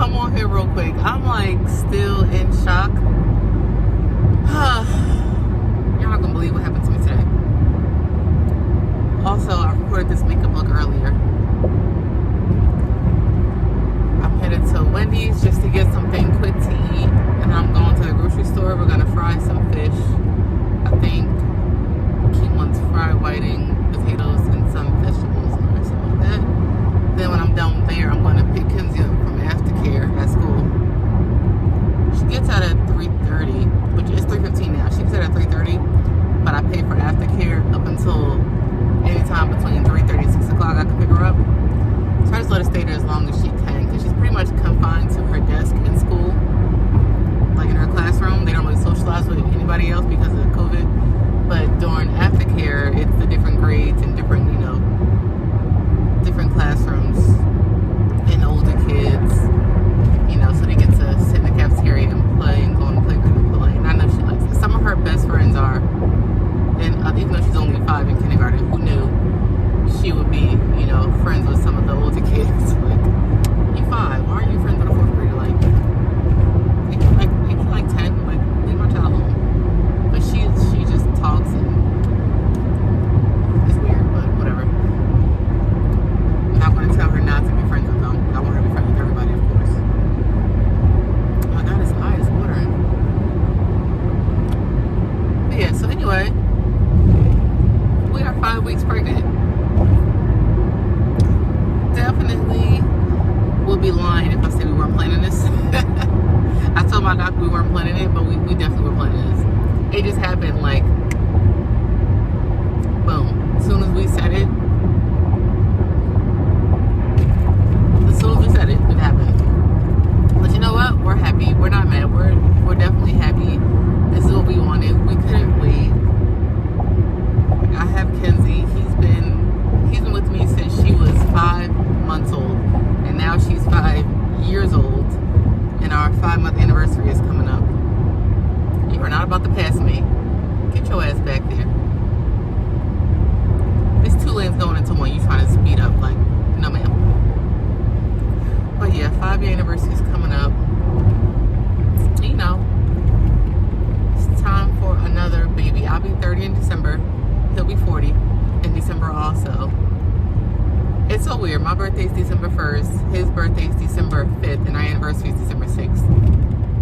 come on here real quick. I'm like still in shock. You're not gonna believe what happened to me today. Also, I recorded this makeup look earlier. I'm headed to Wendy's just to get something quick to eat, and I'm going to the grocery store. We're gonna fry some fish. I think Kim wants fried whiting, potatoes, and some vegetables or something like that. Then when I'm done there, I'm going to pick Kenzie up from aftercare at school. She gets out at 3:30, but it's 3:15 now. She gets out at 3:30, but I pay for aftercare up until anytime between 3:30 and 6 o'clock. I can pick her up. So I just let her stay there as long as she can, because she's pretty much confined to her desk in school, like in her classroom. They don't really socialize with anybody else because of COVID. But during aftercare, it's the different grades and different, different classrooms and older kids, so they get to sit in the cafeteria and play and go on the playground and play. And I know she likes it. Some of her best friends are, and even though she's only 5 in kindergarten, who knew she would be, friends with some of the older kids? Like, you're 5, why are you friends with a 4th grader? Like, you're like 10, like, leave my child alone. But she just talks and it's weird, but whatever. I'm not going to tell her not to be friends with them. I want her to be friends with everybody, of course. Oh my God, his eye is watering. But yeah, so anyway, we are 5 weeks pregnant. Definitely would be lying if I said we weren't planning this. I told my doctor we weren't planning it, but we definitely were planning this. It just happened like, boom. As soon as we said it, it happened. But you know what? We're happy. We're not mad. We're definitely happy. This is what we wanted. We couldn't wait. I have Kenzie. He's been with me since she was 5 months old, and now she's 5 years old, and our 5-month anniversary is coming up. You are not about to pass me. Get your ass back there. There's 2 lanes going into one. You trying to speed up? Like, no, ma'am. But yeah, 5-year anniversary is coming up. It's time for another baby. I'll be 30 in December. He'll be 40 in December also. It's so weird. My birthday's December 1st. His birthday's December 5th, and our anniversary is December 6th.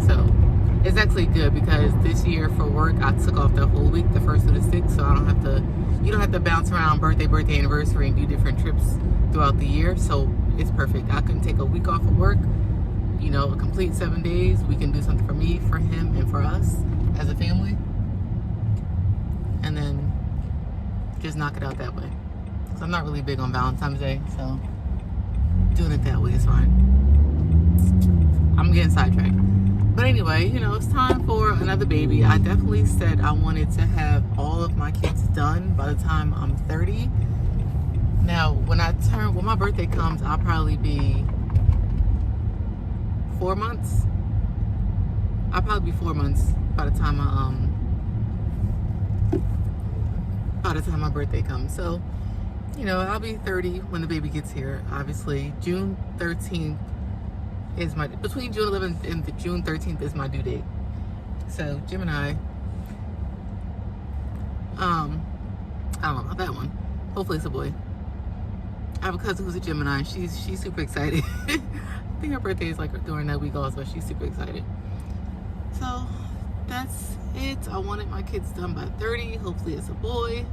So it's actually good because this year for work, I took off the whole week, the 1st to the 6th, so you don't have to bounce around birthday, anniversary, and do different trips throughout the year. So it's perfect. I can take a week off of work, a complete 7 days. We can do something for me, for him, and for us as a family. And then just knock it out that way. Because I'm not really big on Valentine's Day, so doing it that way is fine. I'm getting sidetracked. But anyway, it's time for another baby. I definitely said I wanted to have all of my kids done by the time I'm 30. Now, when my birthday comes, I'll probably be 4 months. I'll probably be 4 months by the time my birthday comes. So, I'll be 30 when the baby gets here. Obviously, June 13th is between June 11th and June 13th is my due date. So, Gemini, I don't know about that one. Hopefully it's a boy. I have a cousin who's a Gemini. She's super excited. I think her birthday is like during that week also. She's super excited. So that's it. I wanted my kids done by 30. Hopefully it's a boy.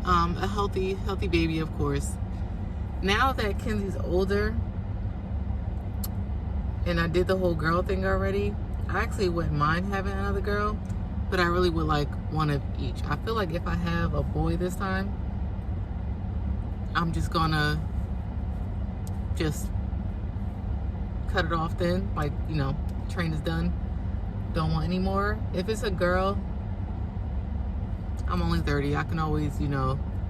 A healthy baby, of course. Now that Kenzie's older and I did the whole girl thing already, I actually wouldn't mind having another girl, but I really would like one of each. I feel like if I have a boy this time, I'm just gonna cut it off then. Like, train is done. Don't want any more. If it's a girl, I'm only 30. I can always,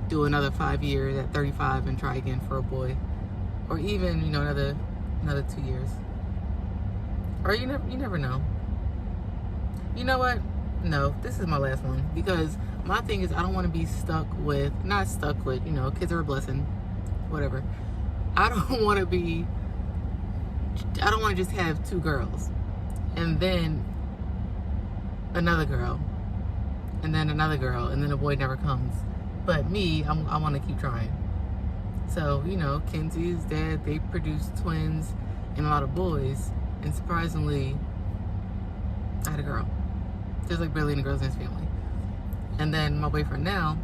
do another 5 years at 35 and try again for a boy. Or even, another 2 years. Or you never know. You know what? No, this is my last one. Because my thing is I don't want to be not stuck with, kids are a blessing. Whatever. I don't want to be I don't want to just have 2 girls and then another girl and then another girl and then a boy never comes. But me, I want to keep trying. So, you know, Kenzie's dad, they produced twins and a lot of boys. And surprisingly, I had a girl. There's like barely any girls in his family. And then my boyfriend now,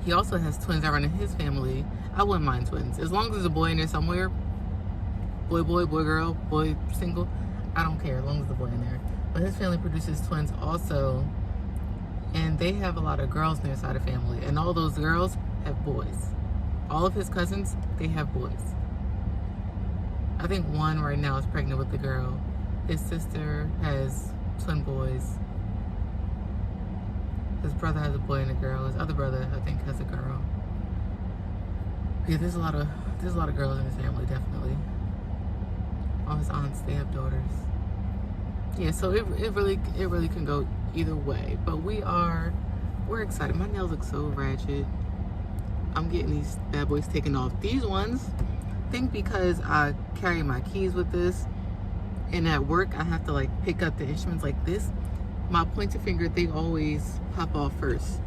he also has twins that run in his family. I wouldn't mind twins. As long as there's a boy in there somewhere, boy, girl, boy, single, I don't care as long as there's a boy in there. But his family produces twins also. And they have a lot of girls in their side of family. And all those girls have boys. All of his cousins, they have boys. I think one right now is pregnant with the girl. His sister has twin boys. His brother has a boy and a girl. His other brother, I think, has a girl. Yeah, there's a lot of girls in his family, definitely. All his aunts, they have daughters. Yeah, so it really can go either way. But we're excited. My nails look so ratchet. I'm getting these bad boys taken off. These ones, I think because I carry my keys with this, and at work I have to like pick up the instruments like this, my pointer finger, they always pop off first.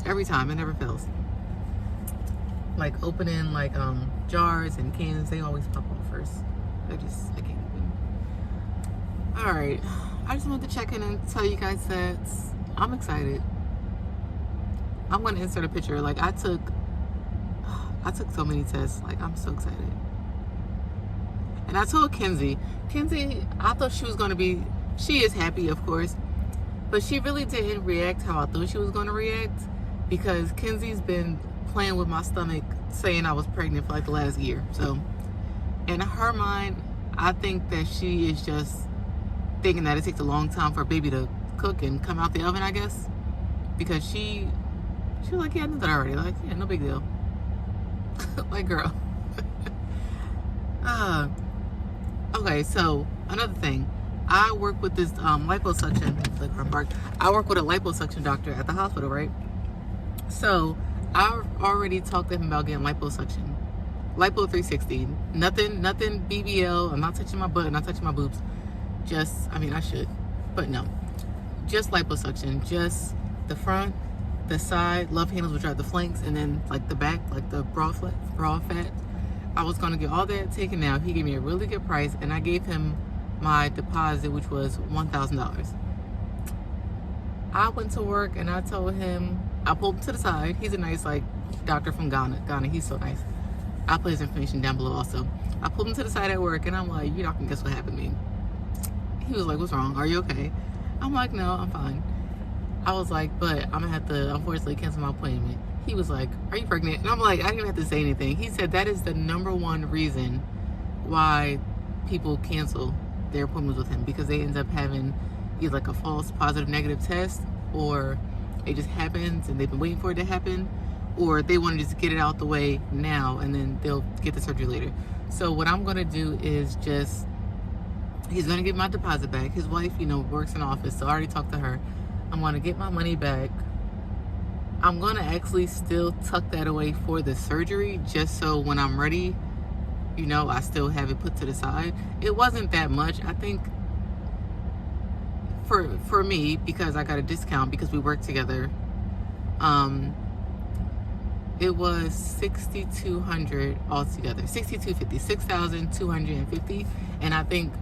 Every time, it never fails. Like opening like jars and cans, they always pop off first. I can't even. All right, I just wanted to check in and tell you guys that I'm excited. I'm gonna insert a picture. Like I took so many tests. Like I'm so excited. And I told Kenzie, I thought she was gonna be, she is happy of course, but she really didn't react how I thought she was gonna react, because Kenzie's been playing with my stomach saying I was pregnant for like the last year. So in her mind, I think that she is just thinking that it takes a long time for a baby to cook and come out the oven, I guess. Because she was like, yeah, I knew that already. Like, yeah, no big deal. Like, girl. Okay, so another thing. I work with this liposuction. I work with a liposuction doctor at the hospital, right? So I already talked to him about getting liposuction. Lipo 360. Nothing BBL. I'm not touching my butt. I'm not touching my boobs. Just, I mean, I should, but no. Just liposuction. Just the front, the side, love handles, which are the flanks, and then like the back, like the bra fat. I was going to get all that taken out. He gave me a really good price, and I gave him my deposit, which was $1,000. I went to work, and I told him, I pulled him to the side. He's a nice, like, doctor from Ghana. He's so nice. I'll put his information down below also. I pulled him to the side at work, and I'm like, you're not going to guess what happened to me. He was like, what's wrong? Are you okay? I'm like, no, I'm fine. I was like, but I'm going to have to, unfortunately, cancel my appointment. He was like, are you pregnant? And I'm like, I didn't even have to say anything. He said that is the #1 reason why people cancel their appointments with him, because they end up having either like a false positive negative test, or it just happens and they've been waiting for it to happen, or they want to just get it out the way now and then they'll get the surgery later. So what I'm going to do is just, he's going to get my deposit back. His wife, you know, works in office, so I already talked to her. I'm going to get my money back. I'm going to actually still tuck that away for the surgery, just so when I'm ready, you know, I still have it put to the side. It wasn't that much. I think for me, because I got a discount because we work together, it was $6,200 altogether. $6,250, $6,250, and I think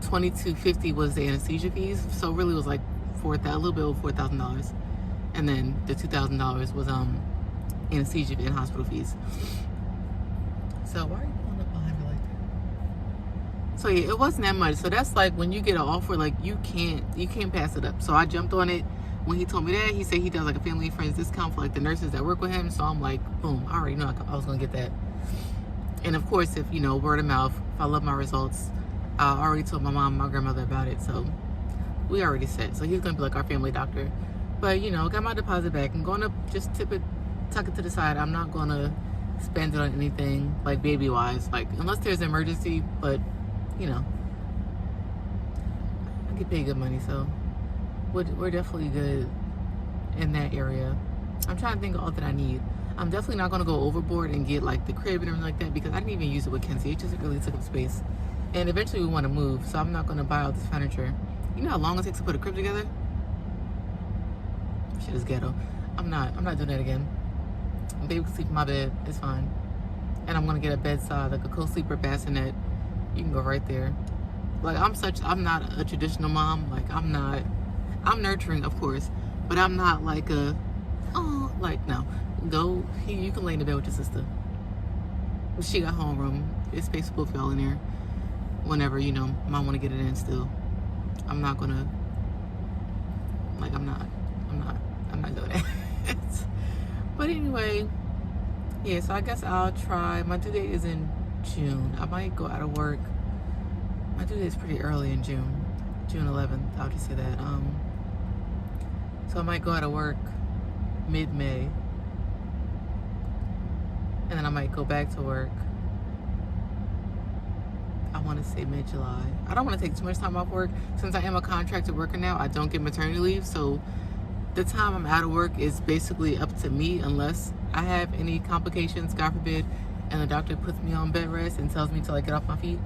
$2,250 was the anesthesia fees. So really it was like a little bit over $4,000, and then the $2,000 was anesthesia and hospital fees. So why are you pulling up behind me like that? So yeah, it wasn't that much. So that's like when you get an offer, like you can't pass it up. So I jumped on it. When he told me that, he said he does like a family and friends discount for like the nurses that work with him. So I'm like, boom, I already know I was gonna get that. And of course, if you know, word of mouth, if I love my results, I already told my mom and my grandmother about it. So we already set. So he's gonna be like our family doctor. But you know, got my deposit back. I'm gonna just tuck it to the side. I'm not gonna spend it on anything like baby wise, like unless there's an emergency. But you know, I get paid good money, so we're definitely good in that area. I'm trying to think of all that I need. I'm definitely not going to go overboard and get like the crib and everything like that, because I didn't even use it with Kenzie. It just really took up space. And eventually we want to move, so I'm not going to buy all this furniture. You know how long it takes to put a crib together? Shit is ghetto. I'm not doing that again. Baby can sleep in my bed. It's fine. And I'm going to get a bedside, like a co-sleeper bassinet. You can go right there. Like, I'm not a traditional mom. Like, I'm nurturing, of course, but I'm not like no. You can lay in the bed with your sister. She got homeroom. There's space for both y'all in there. Whenever, you know, mom want to get it in still. I'm not gonna, like, I'm not doing that. But anyway, yeah, so I guess I'll try. My due date is in June. I might go out of work. My due date is pretty early in June. June 11th, I'll just say that. So I might go out of work mid-May. And then I might go back to work, I want to say mid-July. I don't want to take too much time off work. Since I am a contracted worker now, I don't get maternity leave. So the time I'm out of work is basically up to me, unless I have any complications, God forbid, and the doctor puts me on bed rest and tells me to like get off my feet.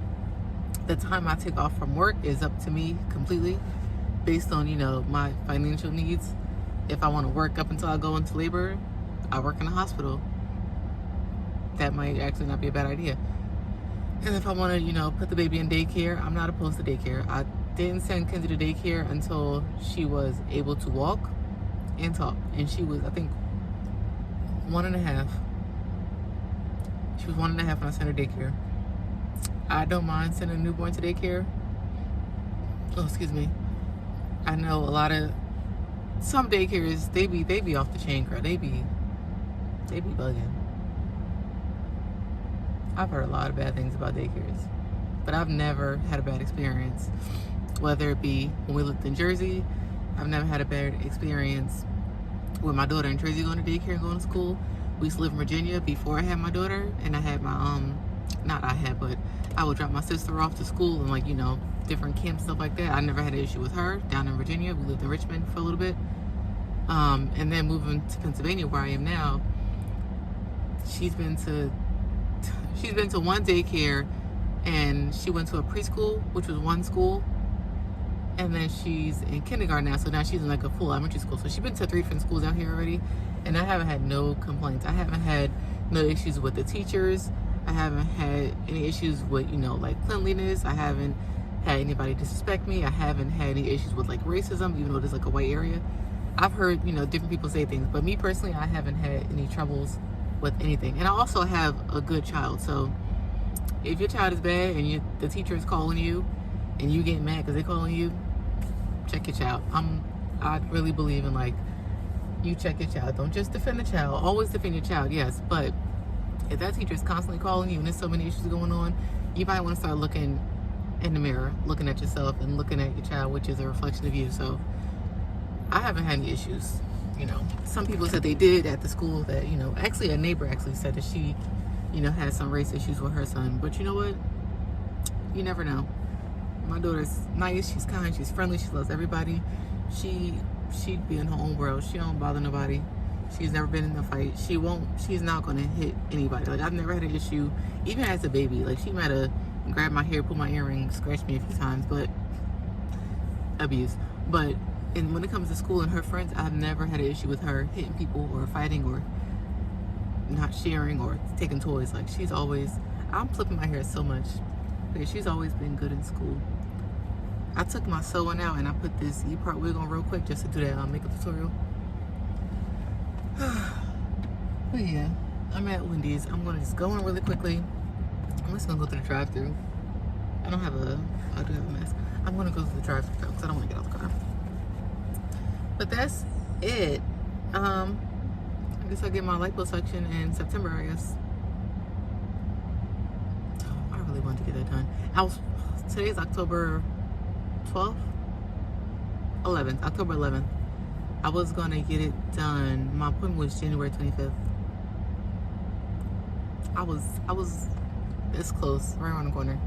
The time I take off from work is up to me completely, based on, you know, my financial needs. If I want to work up until I go into labor, I work in a hospital. That might actually not be a bad idea. And if I want to, you know, put the baby in daycare, I'm not opposed to daycare. I didn't send Kenzie to daycare until she was able to walk and talk. And she was, I think, 1.5. She was 1.5 when I sent her daycare. I don't mind sending a newborn to daycare. Oh, excuse me. I know some daycares, they be off the chain, girl. They be bugging. I've heard a lot of bad things about daycares, but I've never had a bad experience. Whether it be when we lived in Jersey, I've never had a bad experience with my daughter in Jersey going to daycare and going to school. We used to live in Virginia before I had my daughter, and I had my, but I would drop my sister off to school and, like, you know, different camps, stuff like that. I never had an issue with her down in Virginia. We lived in Richmond for a little bit. And then moving to Pennsylvania, where I am now, she's been to one daycare, and she went to a preschool, which was one school, and then she's in kindergarten now, so now she's in like a full elementary school. So she's been to 3 different schools out here already, and I haven't had no complaints. I haven't had no issues with the teachers. I haven't had any issues with, you know, like cleanliness. I haven't had anybody disrespect me. I haven't had any issues with like racism, even though there's like a white area. I've heard, you know, different people say things, but me personally, I haven't had any troubles with anything. And I also have a good child. So if your child is bad and the teacher is calling you and you get mad because they're calling you, check your child. I really believe in, like, you check your child. Don't just defend the child. Always defend your child, yes. But if that teacher is constantly calling you and there's so many issues going on, you might want to start looking in the mirror, looking at yourself and looking at your child, which is a reflection of you. So I haven't had any issues. You know, some people said they did at the school that, you know, actually a neighbor actually said that she, you know, had some race issues with her son. But you know what? You never know. My daughter's nice, she's kind, she's friendly, she loves everybody. She'd be in her own world. She don't bother nobody. She's never been in a fight. She's not gonna hit anybody. Like, I've never had an issue, even as a baby. Like, she might have grabbed my hair, pulled my earring, scratched me a few times, but abuse. But and when it comes to school and her friends, I've never had an issue with her hitting people or fighting or not sharing or taking toys. Like, she's always, I'm flipping my hair so much, because she's always been good in school. I took my sewing out and I put this E-part wig on real quick just to do that makeup tutorial. But yeah, I'm at Wendy's. I'm gonna just go in really quickly. I'm just gonna go through the drive-thru. I do have a mask. I'm gonna go through the drive-thru because I don't want to get out the car. But that's it. I guess I'll get my liposuction in September, I guess. Oh, I really wanted to get that done. Today's October 12th? 11th, October 11th. I was gonna get it done. My appointment was January 25th. I was this close, right around the corner.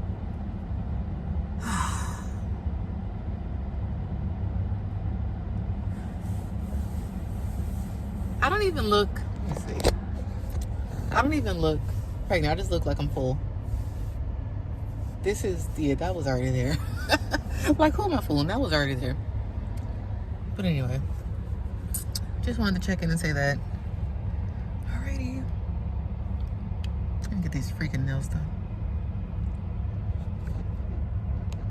I don't even look, let me see. I don't even look pregnant. I just look like I'm full. This is, yeah, that was already there. Like, who am I fooling? That was already there. But anyway, just wanted to check in and say that. Alrighty. Let me get these freaking nails done.